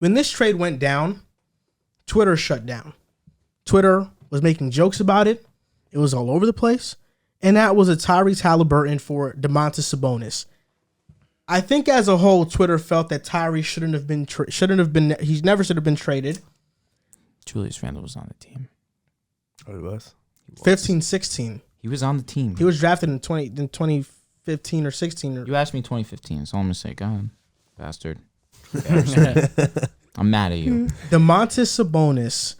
when this trade went down, Twitter shut down. Twitter was making jokes about it. It was all over the place. And that was a Tyrese Haliburton for Domantas Sabonis. I think as a whole, Twitter felt that Tyrese he never should have been traded. Julius Randle was on the team. Oh, he was? 15, 16. He was on the team. He was drafted in 2015 or 16. You asked me 2015, so I'm going to say, God, bastard. I'm mad at you. Domantas Sabonis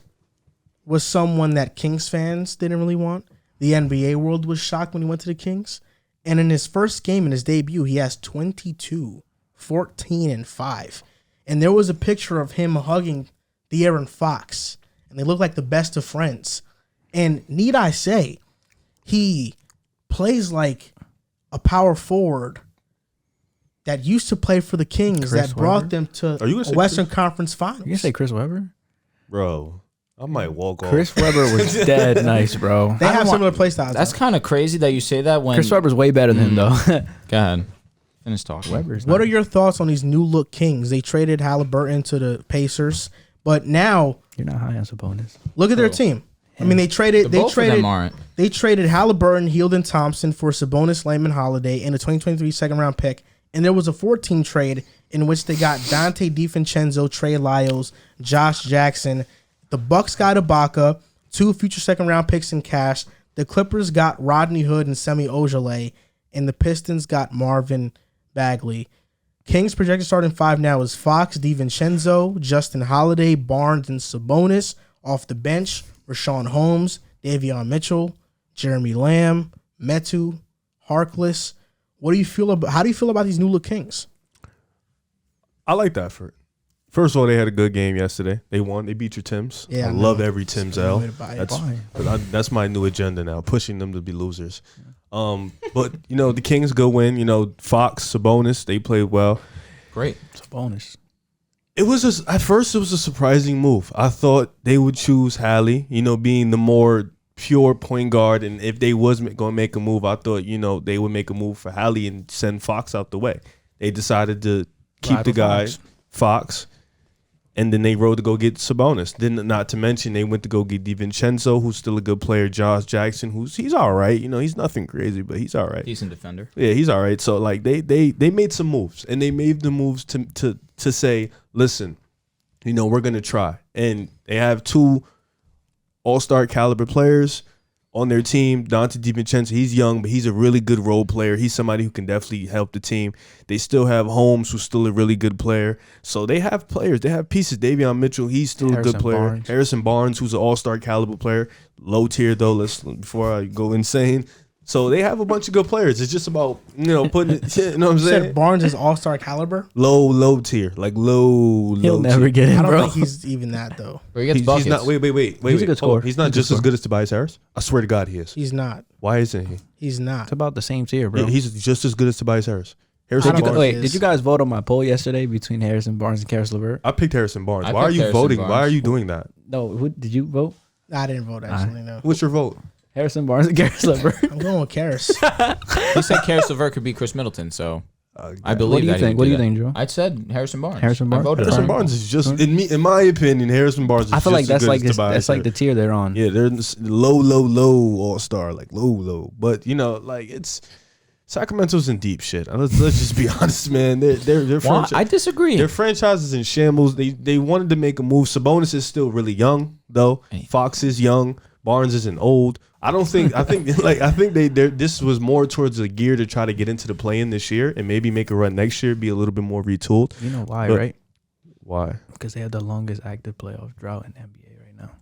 was someone that Kings fans didn't really want. The NBA world was shocked when he went to the Kings. And in his first game, in his debut, he has 22, 14, and 5. And there was a picture of him hugging De'Aaron Fox. And they look like the best of friends. And need I say, he plays like a power forward that used to play for the Kings that brought them to a Western Conference Finals. You gonna say Chris Webber? Bro, I might walk off. Chris Webber was dead nice, bro. They have similar play styles. That's kind of crazy that you say that when... Chris Webber's way better than him, though. Go ahead. Finish talking. What are your thoughts on these new look Kings? They traded Haliburton to the Pacers, but now... You're not high on Sabonis. Look at their team. I mean, they traded Haliburton, Hieldon Thompson for Sabonis, Layman Holiday, and a 2023 second-round pick. And there was a 14 trade in which they got Dante DiVincenzo, Trey Lyles, Josh Jackson. The Bucks got Ibaka, 2 future second-round picks in cash. The Clippers got Rodney Hood and Semi Ojeleye, and the Pistons got Marvin Bagley. Kings' projected starting 5 now is Fox, DiVincenzo, Justin Holiday, Barnes, and Sabonis. Off the bench, Rashawn Holmes, Davion Mitchell, Jeremy Lamb, Metu, Harkless. How do you feel about these new look Kings? I like that for it. First of all, they had a good game yesterday. They won. They beat your Timbs. Yeah, I love every Timbs L. That's my new agenda now, pushing them to be losers. But the Kings go win. Fox, Sabonis, they played well. Great. Sabonis. It was at first it was a surprising move. I thought they would choose Hallie, being the more pure point guard, and if they was going to make a move, I thought they would make a move for Hallie and send Fox out the way. They decided to keep the guy Fox, and then they rode to go get Sabonis. Then, not to mention, they went to go get DiVincenzo, who's still a good player. Josh Jackson, he's all right. He's nothing crazy, but he's all right. Decent defender. Yeah, he's all right. So like they made some moves, and they made the moves to say, listen, we're gonna try, and they have 2 all-star caliber players on their team. Dante DiVincenzo, he's young, but he's a really good role player. He's somebody who can definitely help the team. They still have Holmes, who's still a really good player. So they have players. They have pieces. Davion Mitchell, he's still a good player. Harrison Barnes, who's an all-star caliber player. Low tier, though, before I go insane. So they have a bunch of good players. It's just about, putting it, you know what I'm saying? Said Barnes is all-star caliber? Low tier. Like low He'll never get it, I don't bro. think he's even that, though. Or he gets buckets. He's not, wait. He's a good scorer. He's not just as good as Tobias Harris? I swear to God he is. He's not. Why isn't he? He's not. It's about the same tier, bro. Yeah, he's just as good as Tobias Harris. Did you guys vote on my poll yesterday between Harrison Barnes and Karis LeVert? I picked Harrison Barnes. Why are you voting? Why are you doing that? No, did you vote? I didn't vote, actually, no. What's your vote? Harrison Barnes and Karis LeVert. I'm going with Karis. He said Karis LeVert could beat Chris Middleton, so I believe what do you think? What do you think, Joe? I said Harrison Barnes. Harrison Barnes. Harrison Barnes is just in my opinion. Harrison Barnes is. I feel like that's like the tier they're on. Yeah, they're low all star, like low. But it's Sacramento's in deep shit. Let's just be honest, man. They're I disagree. Their franchise is in shambles. They wanted to make a move. Sabonis is still really young though. Fox is young. Barnes isn't old. I think this was more towards a gear to try to get into the play-in this year and maybe make a run next year, be a little bit more retooled. You know why, right? Why? Because they have the longest active playoff drought in the NBA right now.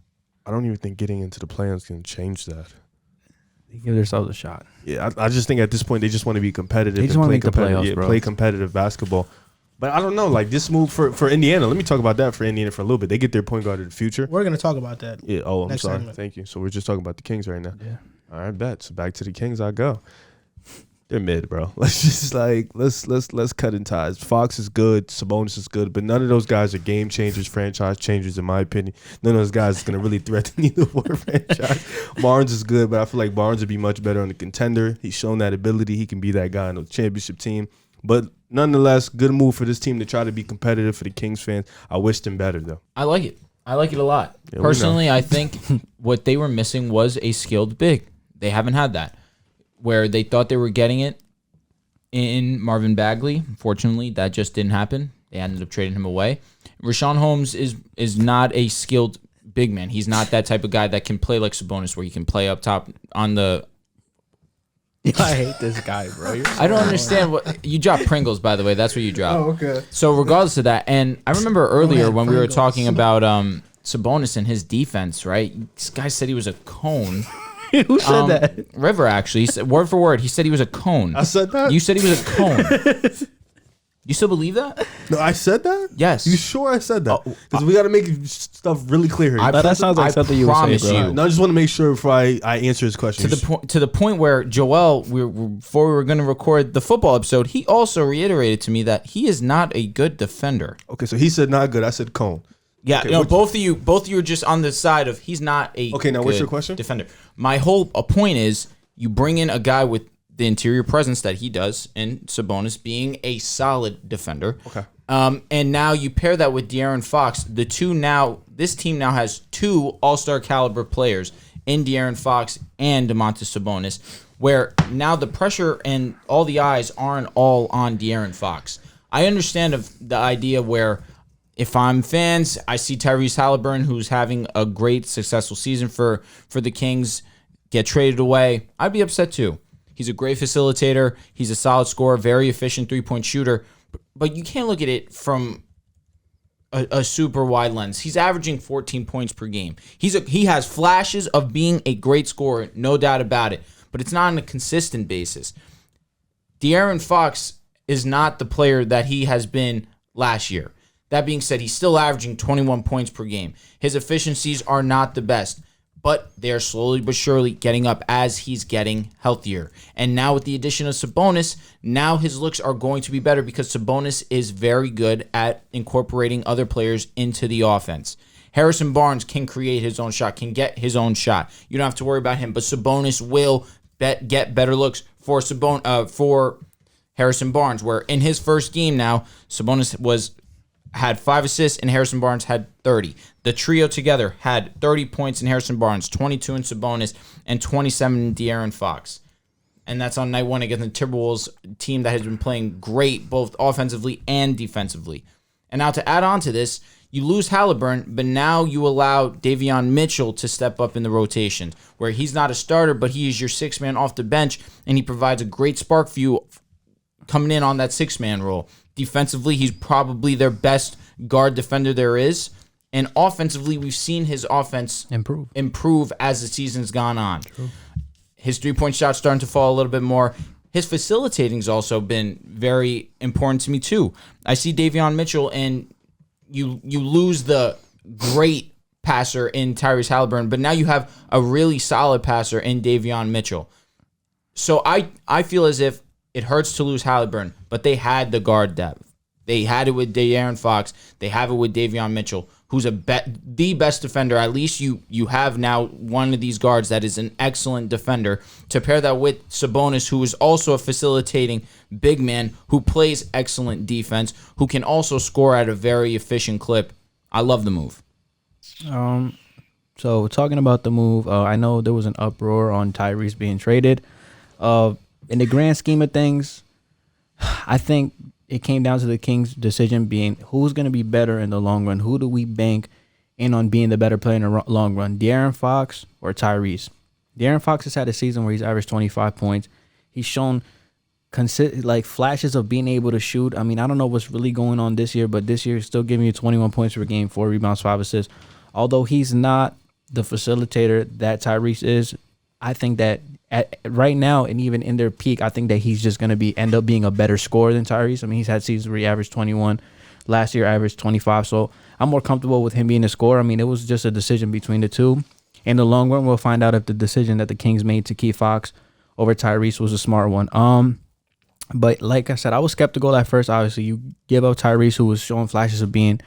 I don't even think getting into the play-in is going to change that. They give themselves a shot. Yeah, I just think at this point they just want to be competitive. They just want to make the playoffs, bro. Play competitive basketball. But I don't know, like this move for Indiana. Let me talk about that for Indiana for a little bit. They get their point guard of the future. We're going to talk about that. Yeah. Oh, I'm sorry. Segment. Thank you. So we're just talking about the Kings right now. Yeah. All right, bet. So back to the Kings I go. They're mid, bro. Let's just let's cut in ties. Fox is good, Sabonis is good, but none of those guys are game changers, franchise changers, in my opinion. None of those guys is gonna really threaten either one franchise. Barnes is good, but I feel like Barnes would be much better on the contender. He's shown that ability. He can be that guy on the championship team. But nonetheless, good move for this team to try to be competitive for the Kings fans. I wish them better, though. I like it. I like it a lot. Yeah, Personally, I think what they were missing was a skilled big. They haven't had that. Where they thought they were getting it in Marvin Bagley. Unfortunately, that just didn't happen. They ended up trading him away. Rashawn Holmes is not a skilled big man. He's not that type of guy that can play like Sabonis, where he can play up top on the... I hate this guy, bro. I don't understand what you dropped Pringles, by the way. That's what you dropped. Oh, okay. So regardless of that, and I remember earlier when we were talking about Sabonis and his defense, right? This guy said he was a cone. Who said that? River, actually. He said, word for word, he said he was a cone. I said that? You said he was a cone. You still believe that? No, I said that? Yes. You sure I said that? Because we got to make stuff really clear here. That sounds like something you would say, bro. No, I just want to make sure before I answer his question. To the point where Joel, before we were going to record the football episode, he also reiterated to me that he is not a good defender. Okay, so he said not good. I said cone. Yeah, okay, no, both of you are just on the side of he's not a okay. Now, what's your question? Defender. My whole point is you bring in a guy with the interior presence that he does, and Sabonis being a solid defender. Okay. And now you pair that with De'Aaron Fox. This team now has 2 all-star caliber players in De'Aaron Fox and Domantas Sabonis, where now the pressure and all the eyes aren't all on De'Aaron Fox. I understand of the idea where if I'm fans, I see Tyrese Haliburton, who's having a great, successful season for the Kings, get traded away. I'd be upset too. He's a great facilitator. He's a solid scorer, very efficient three-point shooter. But you can't look at it from a super wide lens. He's averaging 14 points per game. He has flashes of being a great scorer, no doubt about it. But it's not on a consistent basis. De'Aaron Fox is not the player that he has been last year. That being said, he's still averaging 21 points per game. His efficiencies are not the best, but they're slowly but surely getting up as he's getting healthier. And now with the addition of Sabonis, now his looks are going to be better because Sabonis is very good at incorporating other players into the offense. Harrison Barnes can create his own shot, can get his own shot. You don't have to worry about him, but Sabonis will get better looks for Harrison Barnes, where in his first game now, Sabonis had 5 assists and Harrison Barnes had 30. The trio together had 30 points in Harrison Barnes, 22 in Sabonis, and 27 in De'Aaron Fox. And that's on night 1 against the Timberwolves team that has been playing great both offensively and defensively. And now to add on to this, you lose Haliburton, but now you allow Davion Mitchell to step up in the rotation, where he's not a starter, but he is your 6-man off the bench, and he provides a great spark for you coming in on that 6-man role. Defensively, he's probably their best guard defender there is. And offensively, we've seen his offense improve as the season's gone on. True. His three-point shot's starting to fall a little bit more. His facilitating's also been very important to me, too. I see Davion Mitchell, and you lose the great passer in Tyrese Haliburton, but now you have a really solid passer in Davion Mitchell. So I feel as if it hurts to lose Haliburton, but they had the guard depth. They had it with De'Aaron Fox. They have it with Davion Mitchell, who's the best defender. At least you have now one of these guards that is an excellent defender. To pair that with Sabonis, who is also a facilitating big man who plays excellent defense, who can also score at a very efficient clip. I love the move. So talking about the move, I know there was an uproar on Tyrese being traded. In the grand scheme of things, I think it came down to the Kings' decision being who's going to be better in the long run. Who do we bank in on being the better player in the long run, De'Aaron Fox or Tyrese? De'Aaron Fox has had a season where he's averaged 25 points. He's shown flashes of being able to shoot. I mean, I don't know what's really going on this year, but this year he's still giving you 21 points per game, 4 rebounds, 5 assists. Although he's not the facilitator that Tyrese is, I think that right now and even in their peak, I think that he's just going to end up being a better scorer than Tyrese. I mean, he's had seasons where he averaged 21. Last year, averaged 25. So I'm more comfortable with him being a scorer. I mean, it was just a decision between the two. In the long run, we'll find out if the decision that the Kings made to keep Fox over Tyrese was a smart one. But like I said, I was skeptical at first. Obviously, you give up Tyrese, who was showing flashes of being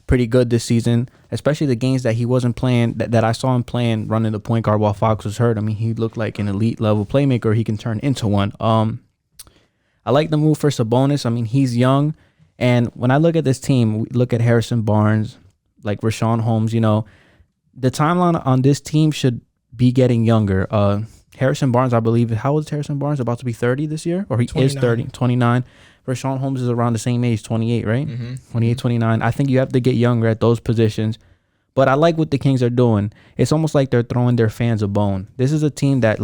pretty good this season, especially the games that he wasn't playing, that I saw him playing, running the point guard while Fox was hurt. I mean, he looked like an elite level playmaker. He can turn into one. I like the move for Sabonis. I mean, he's young. And when I look at this team, we look at Harrison Barnes, like Rashawn Holmes, the timeline on this team should be getting younger. Harrison Barnes, I believe, how old is Harrison Barnes? About to be 30 this year? Or he 29. Is 30, 29. Rashawn Holmes is around the same age, 28, right? 28, 29. I think you have to get younger at those positions. But I like what the Kings are doing. It's almost like they're throwing their fans a bone. This is a team that,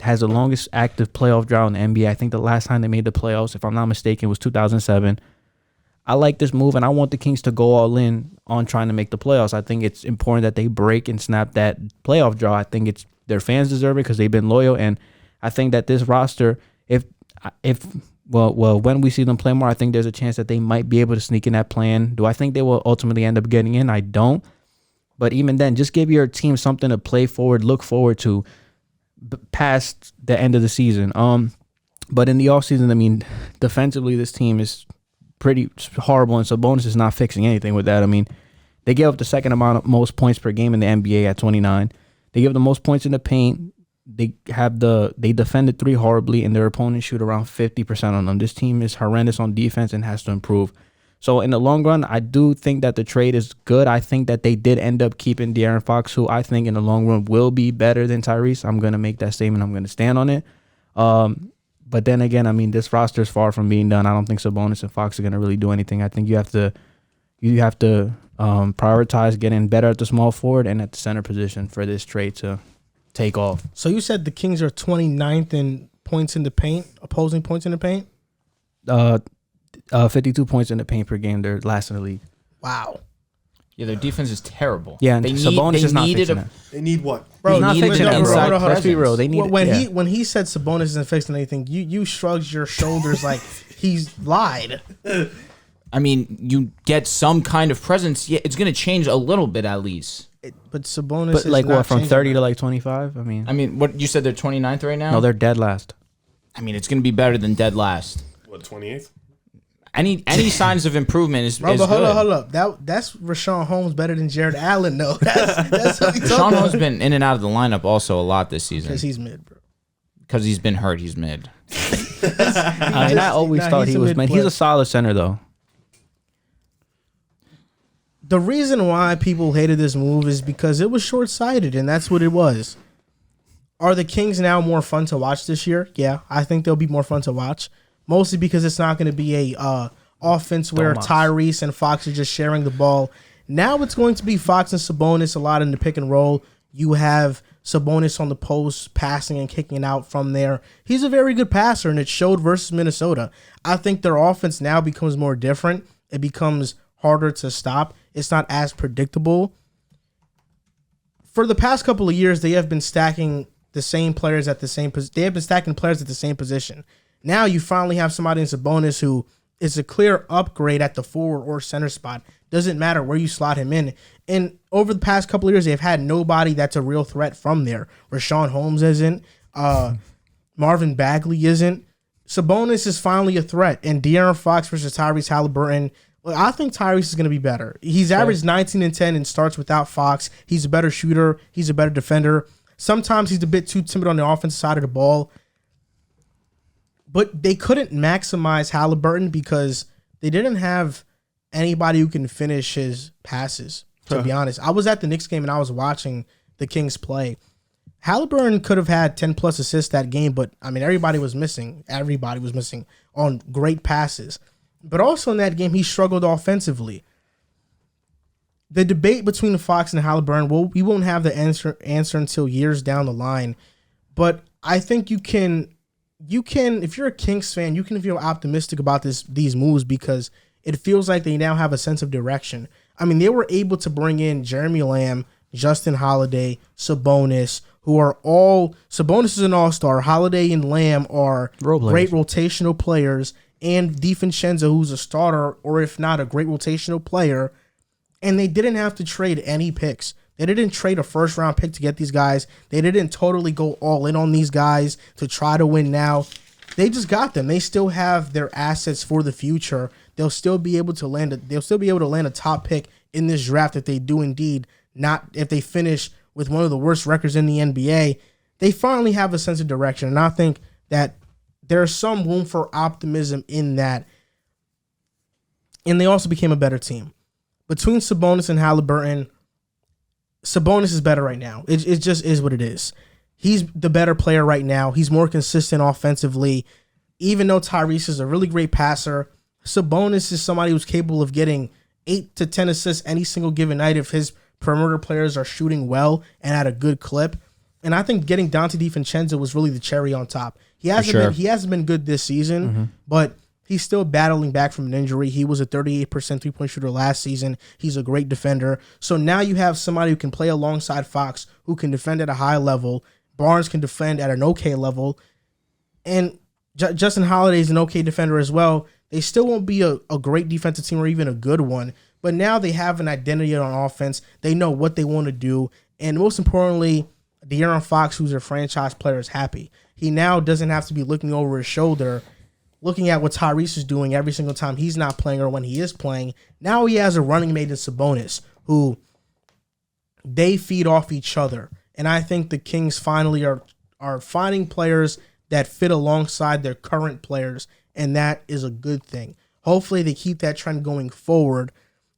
has the longest active playoff drought in the NBA. I think the last time they made the playoffs, if I'm not mistaken, was 2007. I like this move, and I want the Kings to go all in on trying to make the playoffs. I think it's important that they break and snap that playoff draw. I think it's their fans deserve it because they've been loyal, and I think that this roster, when we see them play more, I think there's a chance that they might be able to sneak in that plan. Do I think they will ultimately end up getting in? I don't. But even then, just give your team something to play forward, look forward to past the end of the season. But in the offseason, I mean, defensively, this team is pretty horrible, and Sabonis is not fixing anything with that. I mean, they gave up the second most points per game in the NBA at 29. They give the most points in the paint. They defend the three horribly, and their opponents shoot around 50% on them. This team is horrendous on defense and has to improve. So in the long run, I do think that the trade is good. I think that they did end up keeping De'Aaron Fox, who I think in the long run will be better than Tyrese. I'm going to make that statement. I'm going to stand on it. But then again, I mean, this roster is far from being done. I don't think Sabonis and Fox are going to really do anything. I think you have to prioritize getting better at the small forward and at the center position for this trade to take off. So you said the Kings are 29th in points in the paint, opposing points in the paint? 52 points in the paint per game. They're last in the league. Wow. Yeah, their defense is terrible. Yeah, and Sabonis is not fixing it. They need what? Bro, he's not fixing it, bro. Let's be real. They need when he said Sabonis isn't fixing anything, you shrugged your shoulders like he's lied. I mean, you get some kind of presence. Yeah, it's going to change a little bit at least. But Sabonis is like not what, from 30 that. to like 25? I mean, what you said, they're 29th right now? No, they're dead last. I mean, it's going to be better than dead last. What, 28th? Any signs of improvement is Bro, is but hold good. up. That's Rashawn Holmes better than Jared Allen, though. That's what Rashawn Holmes has been in and out of the lineup also a lot this season. Because he's mid, bro. Because he's been hurt, he's mid. I always thought he was mid. He's a solid center, though. The reason why people hated this move is because it was short-sighted, and that's what it was. Are the Kings now more fun to watch this year? Yeah, I think they'll be more fun to watch. Mostly because it's not going to be a offense where Tyrese and Fox are just sharing the ball. Now it's going to be Fox and Sabonis a lot in the pick and roll. You have Sabonis on the post, passing and kicking it out from there. He's a very good passer, and it showed versus Minnesota. I think their offense now becomes more different. It becomes harder to stop. It's not as predictable. For the past couple of years, they have been stacking the same players at the same position. They have been stacking players at the same position. Now you finally have somebody in Sabonis who is a clear upgrade at the forward or center spot. Doesn't matter where you slot him in. And over the past couple of years, they've had nobody that's a real threat from there. Rashawn Holmes isn't. Marvin Bagley isn't. Sabonis is finally a threat. And De'Aaron Fox versus Tyrese Haliburton. Well, I think Tyrese is going to be better. He's averaged 19 and 10 and starts without Fox. He's a better shooter. He's a better defender. Sometimes he's a bit too timid on the offensive side of the ball. But they couldn't maximize Haliburton because they didn't have anybody who can finish his passes, to be honest. I was at the Knicks game and I was watching the Kings play. Haliburton could have had 10-plus assists that game, but, I mean, everybody was missing. Everybody was missing on great passes. But also in that game, he struggled offensively. The debate between Fox and Haliburton, well, we won't have the answer until years down the line. But I think you can, if you're a Kings fan, you can feel optimistic about these moves because it feels like they now have a sense of direction. I mean, they were able to bring in Jeremy Lamb, Justin Holiday, Sabonis, who are all, Sabonis is an all-star, Holiday and Lamb are great rotational players, and DiVincenzo, who's a starter, or if not, a great rotational player, and they didn't have to trade any picks. They didn't trade a first-round pick to get these guys. They didn't totally go all in on these guys to try to win now. They just got them. They still have their assets for the future. They'll still be able to land a top pick in this draft if they do indeed not if they finish with one of the worst records in the NBA. They finally have a sense of direction, and I think that there's some room for optimism in that. And they also became a better team. Between Sabonis and Haliburton, Sabonis is better right now. It just is what it is. He's the better player right now. He's more consistent offensively. Even though Tyrese is a really great passer, Sabonis is somebody who's capable of getting 8 to 10 assists any single given night if his perimeter players are shooting well and at a good clip. And I think getting Dante DiVincenzo was really the cherry on top. He hasn't been good this season, but he's still battling back from an injury. He was a 38% three-point shooter last season. He's a great defender. So now you have somebody who can play alongside Fox, who can defend at a high level. Barnes can defend at an okay level. And Justin Holiday is an okay defender as well. They still won't be a great defensive team or even a good one. But now they have an identity on offense. They know what they want to do. And most importantly, De'Aaron Fox, who's a franchise player, is happy. He now doesn't have to be looking over his shoulder, looking at what Tyrese is doing every single time he's not playing or when he is playing. Now he has a running mate in Sabonis, who they feed off each other. And I think the Kings finally are finding players that fit alongside their current players, and that is a good thing. Hopefully they keep that trend going forward,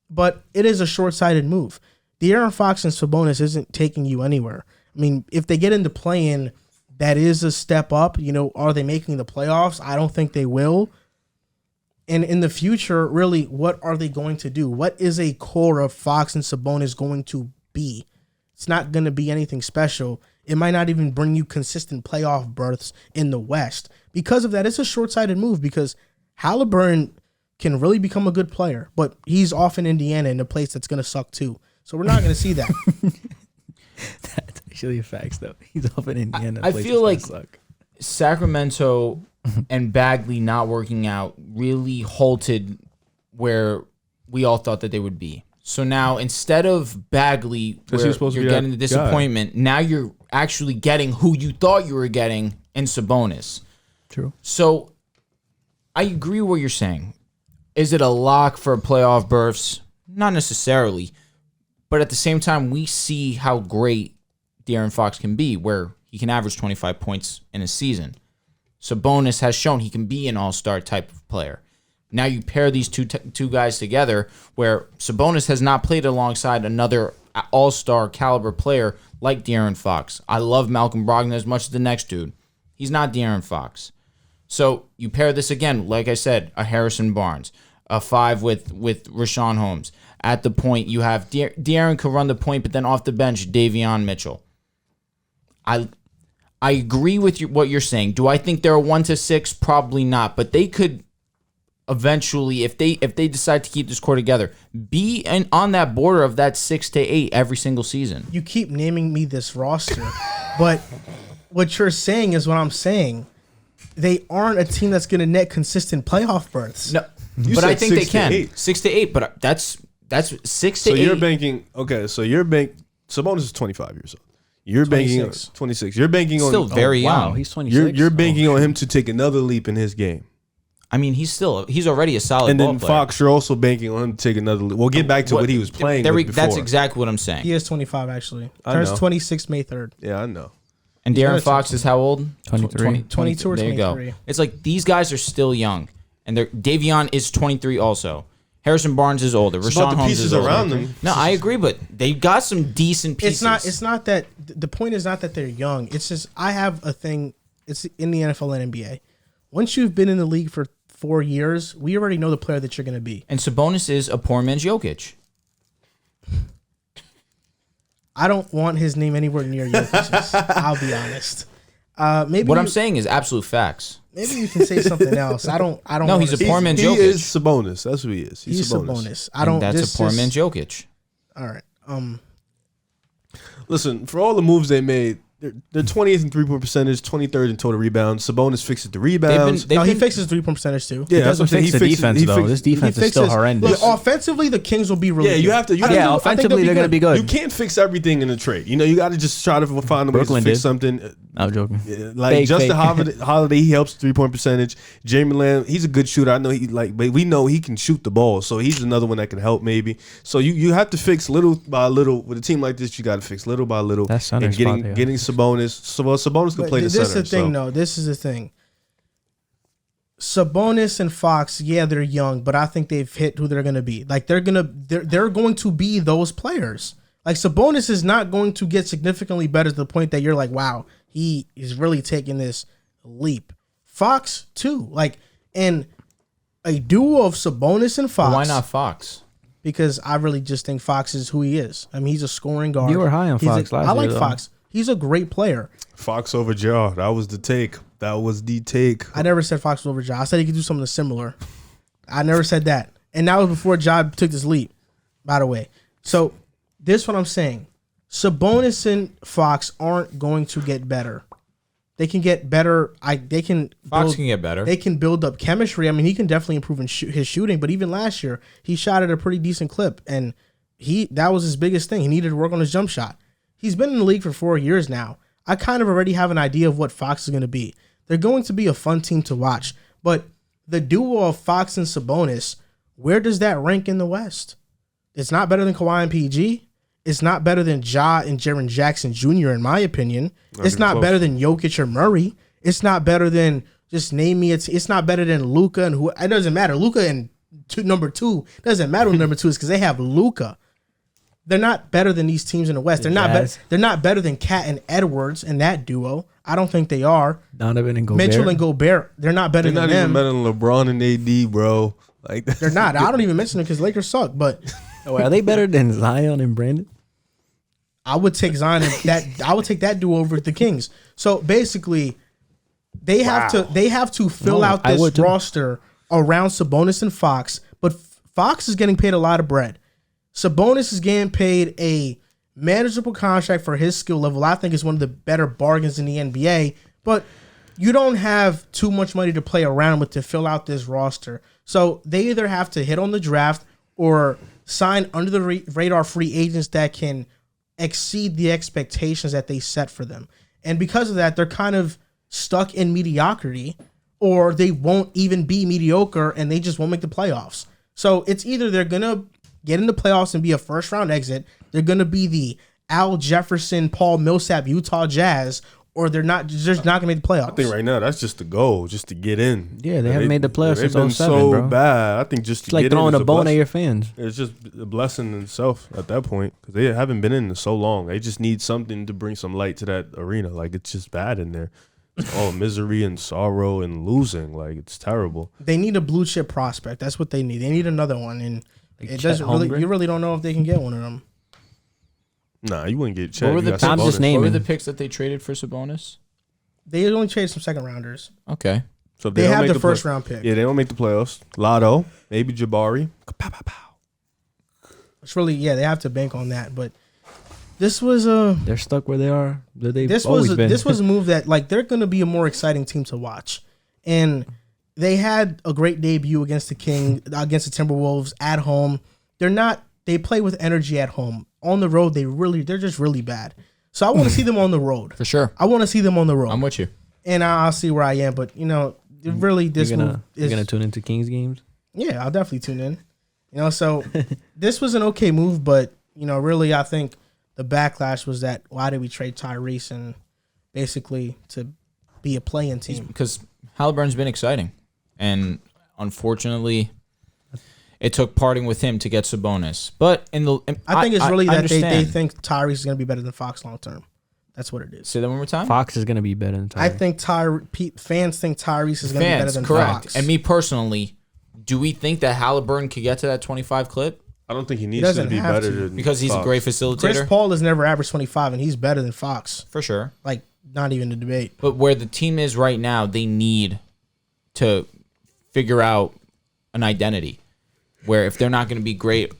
but it is a short-sighted move. De'Aaron Fox and Sabonis isn't taking you anywhere. I mean, if they get into play-in, that is a step up. You know, are they making the playoffs? I don't think they will. And in the future, really, what are they going to do? What is a core of Fox and Sabonis going to be? It's not going to be anything special. It might not even bring you consistent playoff berths in the West. Because of that, it's a short-sighted move because Haliburton can really become a good player, but he's off in Indiana in a place that's going to suck too. So we're not going to see that. That's actually a fact, though. He's off in Indiana. I feel like Sacramento and Bagley not working out really halted where we all thought that they would be. So now instead of Bagley, where you're getting the disappointment, now you're actually getting who you thought you were getting in Sabonis. True. So I agree with what you're saying. Is it a lock for playoff berths? Not necessarily. But at the same time, we see how great De'Aaron Fox can be, where he can average 25 points in a season. Sabonis has shown he can be an all-star type of player. Now you pair these two guys together, where Sabonis has not played alongside another all-star caliber player like De'Aaron Fox. I love Malcolm Brogdon as much as the next dude. He's not De'Aaron Fox. So you pair this again, like I said, a Harrison Barnes, a 5 with Rashawn Holmes. At the point, you have De'Aaron can run the point, but then off the bench, Davion Mitchell. I agree with what you're saying. Do I think they're a 1 to 6? Probably not, but they could eventually, if they decide to keep this core together, be on that border of that 6 to 8 every single season. You keep naming me this roster, but what you're saying is what I'm saying. They aren't a team that's going to net consistent playoff berths. No, but I think they can. 6 to 8, but that's 6 to 8. So you're banking. Okay, so Sabonis is 25 years old. You're 26. Banking on 26. You're banking on still very young. Wow, he's 26. You're banking on him to take another leap in his game. I mean, he's already a solid and ball then player. Fox, you're also banking on him to take another leap. We'll get back to what he was playing with before. That's exactly what I'm saying. He is 25, actually. Turns 26 May 3rd. Yeah, I know. And De'Aaron Fox is how old? 23. 22 or 23. There you go. It's like these guys are still young. And Davion is 23 also. Harrison Barnes is older. Rashawn Holmes is older. Around them. No, I agree, but they got some decent pieces. It's not that the point is not that they're young. It's just I have a thing. It's in the NFL and NBA. Once you've been in the league for 4 years, we already know the player that you're going to be. And Sabonis is a poor man's Jokic. I don't want his name anywhere near Jokic's. I'll be honest. Maybe what I'm saying is absolute facts. Maybe you can say something else. I don't. No, he's a poor man's Jokic. He is Sabonis. That's who he is. He's Sabonis. That's a poor man's Jokic. All right. Listen, for all the moves they made, they're 20th in 3-point percentage, 23rd in total rebounds. Sabonis fixes the rebounds. He fixes 3-point percentage too. Yeah, that's what I'm saying. He fixes the defense, though. This defense is still horrendous. Look, offensively, the Kings will be really good. You have to. Offensively, they're going to be good. You can't fix everything in a trade. You know, you got to just try to find a way to fix something. I'm joking. Like Justin Holiday, he helps 3-point percentage. Jeremy Lamb, he's a good shooter. I know but we know he can shoot the ball, so he's another one that can help maybe. So you have to fix little by little with a team like this. You got to fix little by little. That's center and getting Sabonis. So Sabonis can play the center. This is the thing, though. This is the thing. Sabonis and Fox, yeah, they're young, but I think they've hit who they're gonna be. Like they're going to be those players. Like Sabonis is not going to get significantly better to the point that you're like, wow, he is really taking this leap. Fox too, like, and a duo of Sabonis and Fox. Why not Fox? Because I really just think Fox is who he is. I mean, he's a scoring guard. You were high on Fox last year. I like Fox. He's a great plair. Fox over Ja. That was the take. I never said Fox was over Ja. I said he could do something similar. I never said that. And that was before Ja took this leap, by the way. So this is what I'm saying. Sabonis and Fox aren't going to get better. They can get better. Fox can get better. They can build up chemistry. I mean, he can definitely improve in his shooting. But even last year, he shot at a pretty decent clip, and that was his biggest thing. He needed to work on his jump shot. He's been in the league for 4 years now. I kind of already have an idea of what Fox is going to be. They're going to be a fun team to watch. But the duo of Fox and Sabonis, where does that rank in the West? It's not better than Kawhi and PG. It's not better than Ja and Jaren Jackson Jr., in my opinion. It's not better than Jokic or Murray. It's not better than, just name me, it's not better than Luka and who. It doesn't matter. Luka and number 2, doesn't matter who number 2 is because they have Luka. They're not better than these teams in the West. They're not better than Cat and Edwards and that duo. I don't think they are. Donovan and Gobert. Mitchell and Gobert. They're not better than them. They're not even better than LeBron and AD, bro. Like they're not. I don't even mention them because Lakers suck. But are they better than Zion and Brandon? I would take Zion and I would take that duo over the Kings. So basically, they have to fill out this roster around Sabonis and Fox. But Fox is getting paid a lot of bread. Sabonis is getting paid a manageable contract for his skill level. I think it's one of the better bargains in the NBA. But you don't have too much money to play around with to fill out this roster. So they either have to hit on the draft or sign under the radar free agents that can exceed the expectations that they set for them. And because of that, they're kind of stuck in mediocrity, or they won't even be mediocre and they just won't make the playoffs. So it's either they're going to get in the playoffs and be a first round exit, they're going to be the Al Jefferson, Paul Millsap, Utah Jazz, or they're just not going to make the playoffs. I think right now that's just the goal, just to get in. Yeah, they haven't made the playoffs since 07, so bro. bad. I think just it's like throwing a bone at your fans. It's just a blessing in itself at that point because they haven't been in so long. They just need something to bring some light to that arena. Like, it's just bad in there. It's all misery and sorrow and losing. Like, it's terrible. They need a blue chip prospect. That's what they need. They need another one, and like it doesn't really. You really don't know if they can get one of them. Nah, you wouldn't get Chet. What were the picks that they traded for Sabonis? They only traded some second rounders. Okay. So if they have the first round pick. Yeah, they don't make the playoffs. Lotto, maybe Jabari. It's really, they have to bank on that. But this was they're stuck where they are. This was a move that, like, they're going to be a more exciting team to watch. And they had a great debut against the against the Timberwolves at home. They play with energy at home. On the road, they're just really bad. So I want to see them on the road. For sure. I want to see them on the road. I'm with you. And I'll see where I am. But, really this move is... You're going to tune into Kings games? Yeah, I'll definitely tune in. So this was an okay move, but, really I think the backlash was that why did we trade Tyrese and basically to be a play-in team? Because Haliburton's been exciting. And unfortunately... It took parting with him to get Sabonis, but I think it's really that they think Tyrese is going to be better than Fox long term. That's what it is. Say that one more time. Fox is going to be better than Tyrese. I think fans think Tyrese is going to be better than Fox. And me personally, do we think that Haliburton could get to that 25 clip? I don't think he needs to be better than because he's Fox. A great facilitator. Chris Paul has never averaged 25, and he's better than Fox for sure. Like, not even a debate. But where the team is right now, they need to figure out an identity. Where if they're not going to be great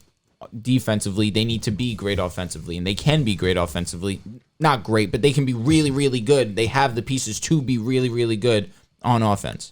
defensively, they need to be great offensively. And they can be great offensively. Not great, but they can be really, really good. They have the pieces to be really, really good on offense.